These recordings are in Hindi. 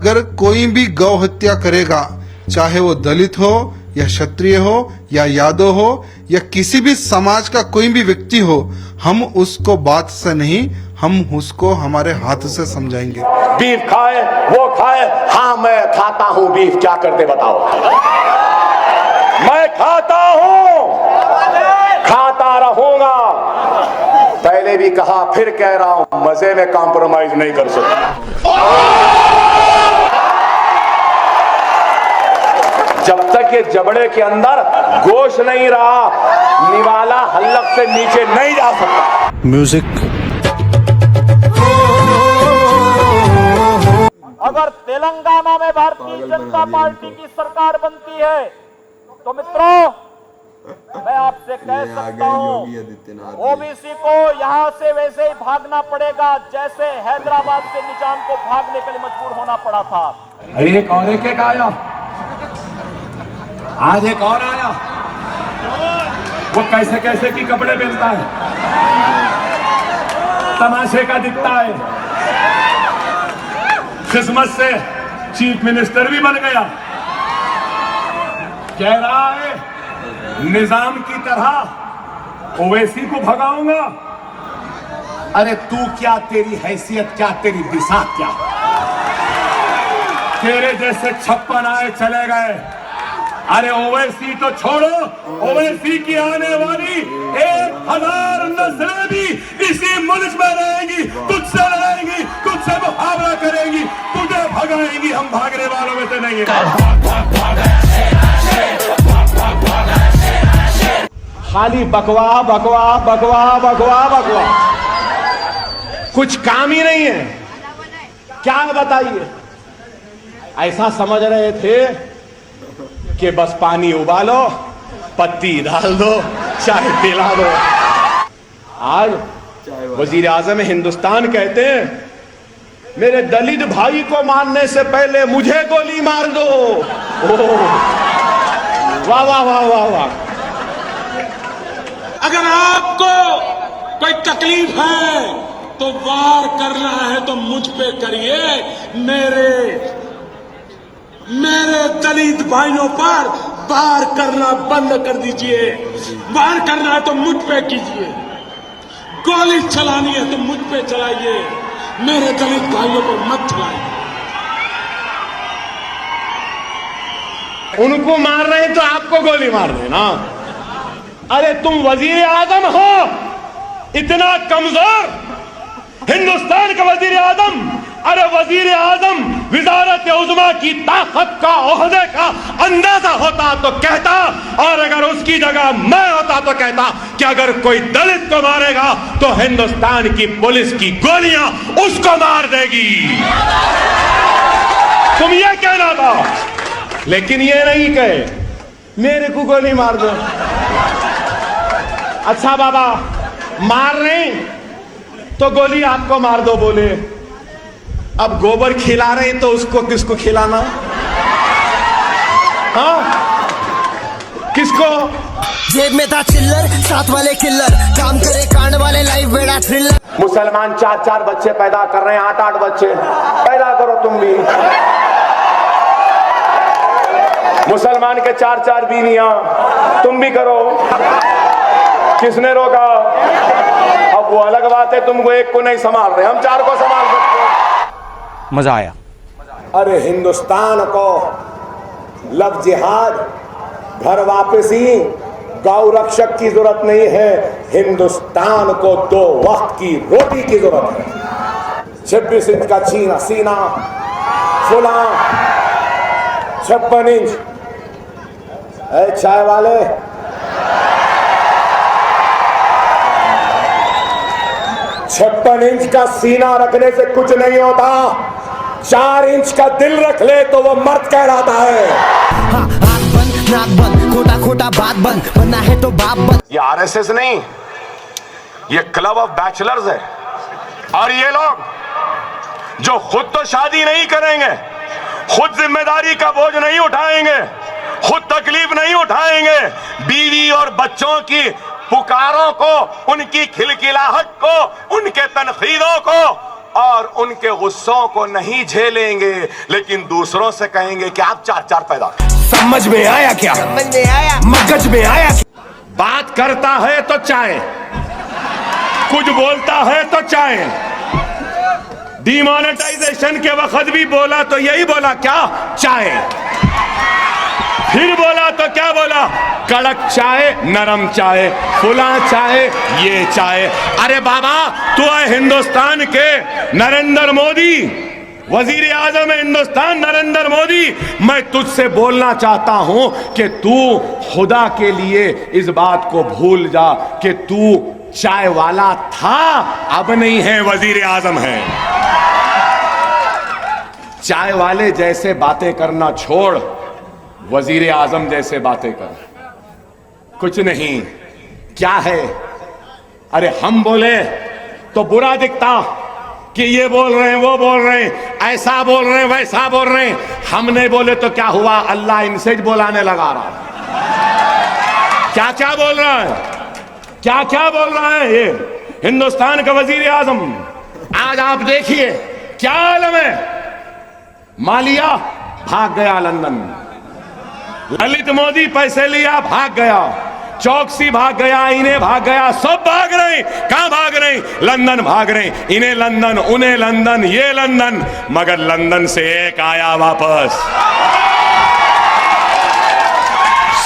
अगर कोई भी गौ हत्या करेगा, चाहे वो दलित हो या क्षत्रिय हो या यादव हो या किसी भी समाज का कोई भी व्यक्ति हो, हम उसको बात से नहीं, हम उसको हमारे हाथ से समझाएंगे। बीफ खाए वो खाए, हाँ मैं खाता हूँ बीफ, क्या करते बताओ? मैं खाता हूँ, खाता रहूंगा। पहले भी कहा, फिर कह रहा हूं, मजे में कॉम्प्रोमाइज नहीं कर सकता। जब तक ये जबड़े के अंदर गोश्त नहीं रहा, निवाला हल्लक से नीचे नहीं जा सकता। म्यूजिक। अगर तेलंगाना में भारतीय जनता पार्टी की सरकार बनती है तो मित्रों, मैं आपसे कह सकता हूं, ओबीसी को यहां से वैसे ही भागना पड़ेगा जैसे हैदराबाद से निजाम को भागने के लिए मजबूर होना पड़ा था। एक और एक आया, आज एक और आया, वो कैसे कैसे की कपड़े पहनता है, तमाशे का दिखता है, किस्मत से चीफ मिनिस्टर भी बन गया, कह रहा है निजाम की तरह ओवैसी को भगाऊंगा। अरे तू क्या, तेरी हैसियत क्या, तेरी दिशा क्या? तेरे जैसे 56 आए चले गए। अरे ओवैसी तो छोड़ो, ओवैसी की आने वाली 1000 नस्लें भी इसी मुल्क में रहेंगी, तुझसे लड़ेंगी, तुझसे मुकाबला करेंगी, तुझे भगाएंगी। हम भागने वालों में से नहीं है। खाली बकवा बकवा बकवा बकवा बकवा, कुछ काम ही नहीं है। क्या बताइए, ऐसा समझ रहे थे कि बस पानी उबालो, पत्ती डाल दो, चाय पिला दो। आज वजीर आजम हिंदुस्तान कहते हैं, मेरे दलित भाई को मारने से पहले मुझे गोली मार दो। वाह वाह वाह वाह वाह। अगर आपको कोई तकलीफ है तो वार करना है तो मुझ पे करिए, मेरे दलित भाइयों पर वार करना बंद कर दीजिए। वार करना है तो मुझ पे कीजिए, गोली चलानी है तो मुझ पे चलाइए, मेरे दलित भाइयों पर मत चलाइए। उनको मार रहे हैं तो आपको गोली मार देना। अरे तुम वजीर आजम हो, इतना कमजोर हिंदुस्तान का वजीर आजम। अरे वजीर आजम विजारत उज़्मा की ताकत का, ओहदे का अंदाजा होता तो कहता, और अगर उसकी जगह मैं होता तो कहता कि अगर कोई दलित को मारेगा तो हिंदुस्तान की पुलिस की गोलियां उसको मार देगी। तुम ये कहना था, लेकिन ये नहीं कहे मेरे को गोली मार दो। अच्छा बाबा, मार नहीं तो गोली आपको मार दो बोले। अब गोबर खिला रहे तो उसको किसको खिलाना? हाँ, किसको? जेब में था चिल्लर, साथ वाले किल्लर, काम करे कांड वाले, लाइव बेड़ा थ्रिलर। मुसलमान 4-4 बच्चे पैदा कर रहे हैं, 8-8 बच्चे पैदा करो तुम भी। मुसलमान के 4-4 बीवियां, तुम भी करो। किसने रोका? अब वो अलग बात है, तुमको एक को नहीं संभाल रहे, हम 4 को संभाल सकते हैं। मजा आया। अरे हिंदुस्तान को लव जिहाद, घर वापसी, गौ रक्षक की जरूरत नहीं है, हिंदुस्तान को 2 वक्त की रोटी की जरूरत है। 26 इंच का सीना, फुला 56 इंच। चाय वाले, छप्पन इंच का सीना रखने से कुछ नहीं होता, 4 इंच का दिल रख ले तो वो मर्द कहलाता है। हाँ, आँख बंद, नाक बंद, खोटा खोटा बात बंद, बनना है तो बाप बंद। ये आरएसएस नहीं, ये क्लब ऑफ बैचलर्स है। और ये लोग जो खुद तो शादी नहीं करेंगे, खुद जिम्मेदारी का बोझ नहीं उठाएंगे, खुद तकलीफ नहीं उठाएंगे, बीवी और बच्चों की पुकारों को, उनकी खिलखिलाहट को, उनके तनखीदों को और उनके गुस्सों को नहीं झेलेंगे, लेकिन दूसरों से कहेंगे कि आप चार चार पैदा करें। समझ में आया क्या? समझ में आया, मगज में आया। बात करता है तो चाहे, कुछ बोलता है तो चाहे। डिमोनेटाइजेशन के वक्त भी बोला तो यही बोला, क्या चाहे। फिर बोला तो क्या बोला, कड़क चाय, नरम चाय, फुला चाय, ये चाय। अरे बाबा, तू है हिंदुस्तान के नरेंद्र मोदी, वजीर आजम हिंदुस्तान नरेंद्र मोदी। मैं तुझसे बोलना चाहता हूं कि तू खुदा के लिए इस बात को भूल जा कि तू चाय वाला था, अब नहीं है, वजीर आजम है। चाय वाले जैसे बातें करना छोड़, वजीर आजम जैसे बातें कर। कुछ नहीं, क्या है? अरे हम बोले तो बुरा दिखता कि ये बोल रहे हैं, वो बोल रहे हैं, ऐसा बोल रहे हैं, वैसा बोल रहे हैं। हम नहीं बोले तो क्या हुआ, अल्लाह इनसे बुलाने लगा रहा है। क्या क्या बोल रहा है, क्या क्या बोल रहा है ये हिंदुस्तान का वजीर आजम। आज आप देखिए क्या आलम है। मालिया भाग गया लंदन, ललित मोदी पैसे लिया भाग गया, चौकसी भाग गया, इन्हें भाग गया, सब भाग रहे। कहां भाग रहे? लंदन भाग रहे। इन्हें लंदन, उन्हें लंदन, ये लंदन, मगर लंदन से एक आया वापस।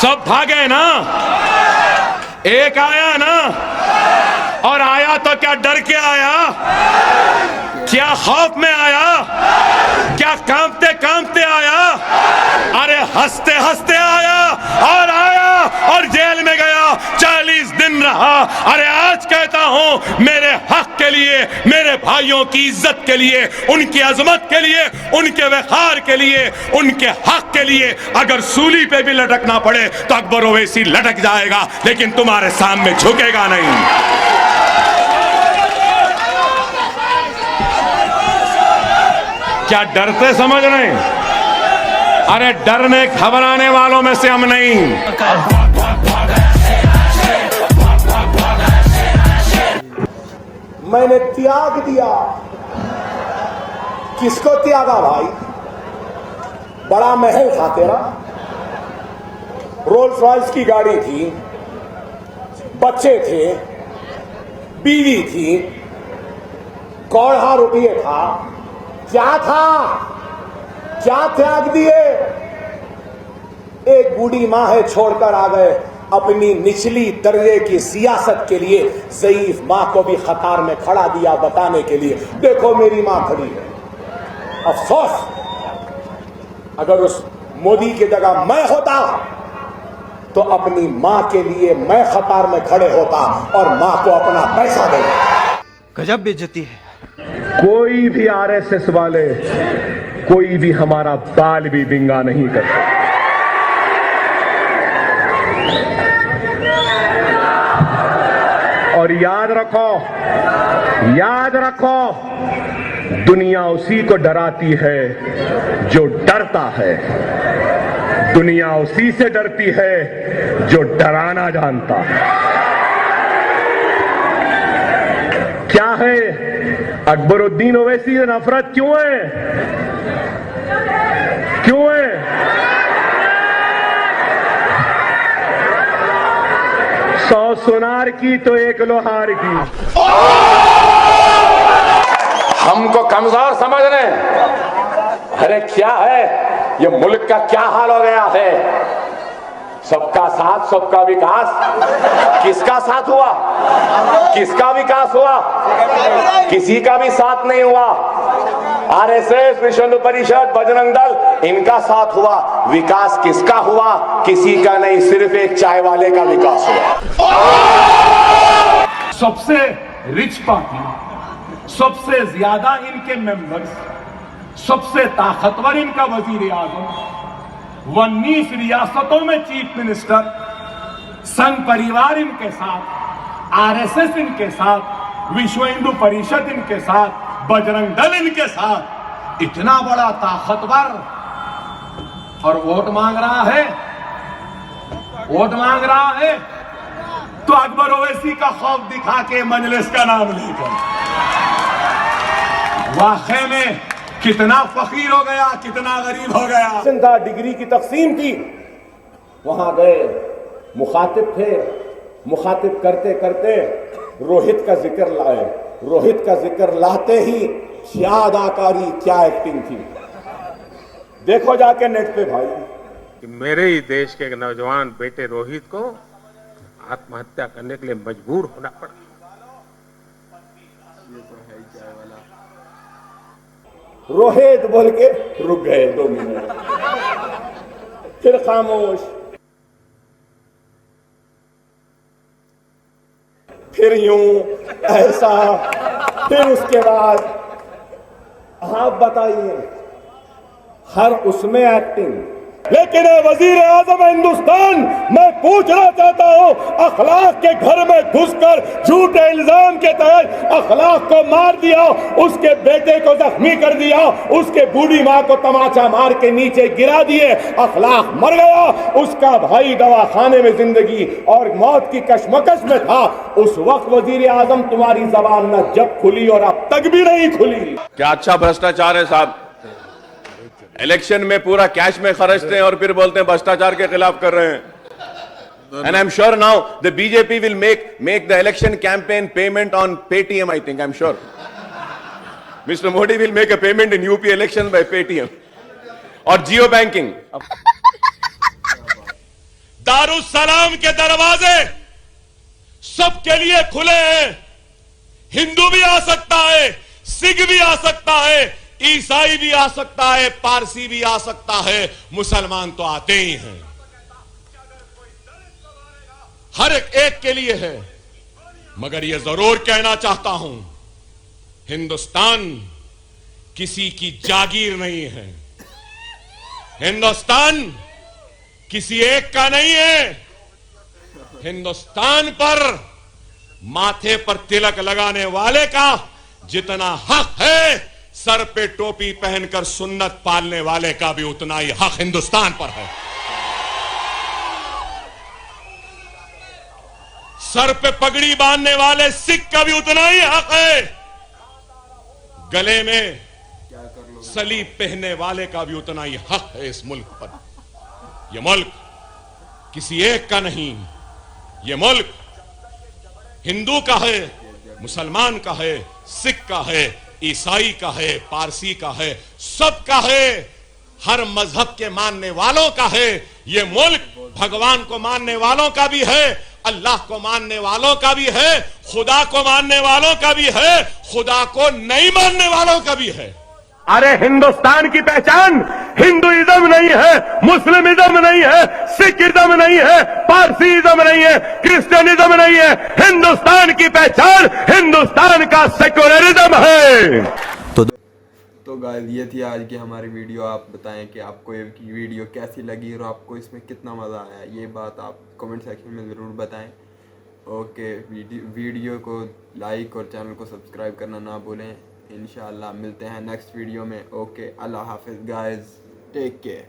सब भागे ना, एक आया ना। और आया तो क्या डर के आया, क्या खौफ में आया, क्या कांपते कांपते आया? अरे हंसते हंसते आया और आया और जेल में गया, 40 दिन रहा। अरे आज कहता हूं, मेरे हक के लिए, मेरे भाइयों की इज्जत के लिए, उनकी अजमत के लिए, उनके वक़ार के लिए, उनके हक के लिए अगर सूली पे भी लटकना पड़े तो अकबर ओवैसी लटक जाएगा, लेकिन तुम्हारे सामने झुकेगा नहीं। क्या डरते समझ रहे हैं? अरे डरने घबराने वालों में से हम नहीं। मैंने त्याग दिया। किसको त्यागा भाई? बड़ा महल था तेरा, रोल्स रॉयस की गाड़ी थी, बच्चे थे, बीवी थी, कौड़ा रुपये था, क्या था? क्या त्याग दिए? एक बूढ़ी मां है, छोड़कर आ गए। अपनी निचली दर्जे की सियासत के लिए ज़ईफ मां को भी खतार में खड़ा दिया, बताने के लिए देखो मेरी मां खड़ी है। अफसोस, अगर उस मोदी की जगह मैं होता तो अपनी मां के लिए मैं खतार में खड़े होता और मां को अपना पैसा देता। गजब बेइज्जती है। कोई भी आरएसएस वाले, कोई भी हमारा बाल भी बिंगा नहीं करता। और याद रखो, दुनिया उसी को डराती है जो डरता है। दुनिया उसी से डरती है जो डराना जानता है। क्या है? अकबरुद्दीन ओवैसी से नफरत क्यों है? क्यों है? सौ सुनार की तो एक लोहार की। हमको कमजोर समझ रहे हैं? अरे क्या है ये मुल्क का क्या हाल हो गया है? सबका साथ, सबका विकास। किसका साथ हुआ? किसका विकास हुआ? किसी का भी साथ नहीं हुआ। आरएसएस, विश्व हिंदू परिषद, बजरंग दल, इनका साथ हुआ। विकास किसका हुआ? किसी का नहीं, सिर्फ एक चाय वाले का विकास हुआ। सबसे रिच पार्टी, सबसे ज्यादा इनके मेंबर्स, सबसे ताकतवर इनका वजीर आजम, 19 रियासतों में चीफ मिनिस्टर, संघ परिवार इनके साथ, आरएसएस इनके साथ, विश्व हिंदू परिषद इनके साथ, बजरंग दल इनके साथ, इतना बड़ा ताकतवर, और वोट मांग रहा है। वोट मांग रहा है तो अकबर ओवैसी का खौफ दिखा के मजलिस का नाम लेकर वाकई में कितना फकीर हो गया, कितना गरीब हो गया। था, डिग्री की तकसीम थी, वहां गए, मुखातिब थे, मुखातिब करते करते रोहित का जिक्र लाए। रोहित का जिक्र लाते ही क्या अदाकारी, क्या एक्टिंग थी, देखो जाके नेट पे भाई। कि मेरे ही देश के एक नौजवान बेटे रोहित को आत्महत्या करने के लिए मजबूर होना पड़ा। रोहित बोल के रुक गए 2 मिनट, फिर खामोश, फिर यूं ऐसा, फिर उसके बाद आप बताइए, हर उसमें एक्टिंग। लेकिन वजीर आजम हिंदुस्तान, मैं पूछना चाहता हूं, अखलाक के घर में घुसकर झूठे इल्जाम के तहत अखलाक को मार दिया, उसके बेटे को जख्मी कर दिया, उसके बूढ़ी मां को तमाचा मार के नीचे गिरा दिए, अखलाक मर गया, उसका भाई दवाखाने में जिंदगी और मौत की कशमकश में था। उस वक्त वजीर आजम तुम्हारी जबान न जब खुली और अब तक भी नहीं खुली। क्या अच्छा भ्रष्टाचार है साहब। इलेक्शन में पूरा कैश में खर्चते हैं और फिर बोलते हैं भ्रष्टाचार के खिलाफ कर रहे हैं। And I'm sure now the BJP will make the election campaign payment on Paytm. I think, I'm sure. Mr. Modi will make a payment in UP elections by Paytm और जियो बैंकिंग। दारुसलाम के दरवाजे सबके लिए खुले हैं। हिंदू भी आ सकता है, सिख भी आ सकता है, ईसाई भी आ सकता है, पारसी भी आ सकता है, मुसलमान तो आते ही हैं। हर एक के लिए है। मगर यह जरूर कहना चाहता हूं, हिंदुस्तान किसी की जागीर नहीं है, हिंदुस्तान किसी एक का नहीं है। हिंदुस्तान पर माथे पर तिलक लगाने वाले का जितना हक है, सर पे टोपी पहनकर सुन्नत पालने वाले का भी उतना ही हक हिंदुस्तान पर है। सर पे पगड़ी बांधने वाले सिख का भी उतना ही हक है। गले में सलीब पहनने वाले का भी उतना ही हक है इस मुल्क पर। यह मुल्क किसी एक का नहीं, यह मुल्क हिंदू का है, मुसलमान का है, सिख का है, ईसाई का है, पारसी का है, सबका है। हर मजहब के मानने वालों का है। यह मुल्क भगवान को मानने वालों का भी है, अल्लाह को मानने वालों का भी है, खुदा को मानने वालों का भी है, खुदा को नहीं मानने वालों का भी है। अरे हिंदुस्तान की पहचान हिंदुइज्म नहीं है, मुस्लिमिज्म नहीं है, सिखिज्म नहीं है, पारसीइज्म नहीं है, क्रिश्चियनिज्म नहीं है। हिंदुस्तान की पहचान हिंदुस्तान का सेक्युलरिज्म है। तो गाइस, ये थी आज की हमारी वीडियो। आप बताएं कि आपको ये वीडियो कैसी लगी और आपको इसमें कितना मज़ा आया। ये बात आप कमेंट सेक्शन में ज़रूर बताएं। ओके, वीडियो को लाइक और चैनल को सब्सक्राइब करना ना भूलें। इंशाल्लाह मिलते हैं नेक्स्ट वीडियो में। ओके, अल्लाह हाफिज़ गाइस, टेक केयर।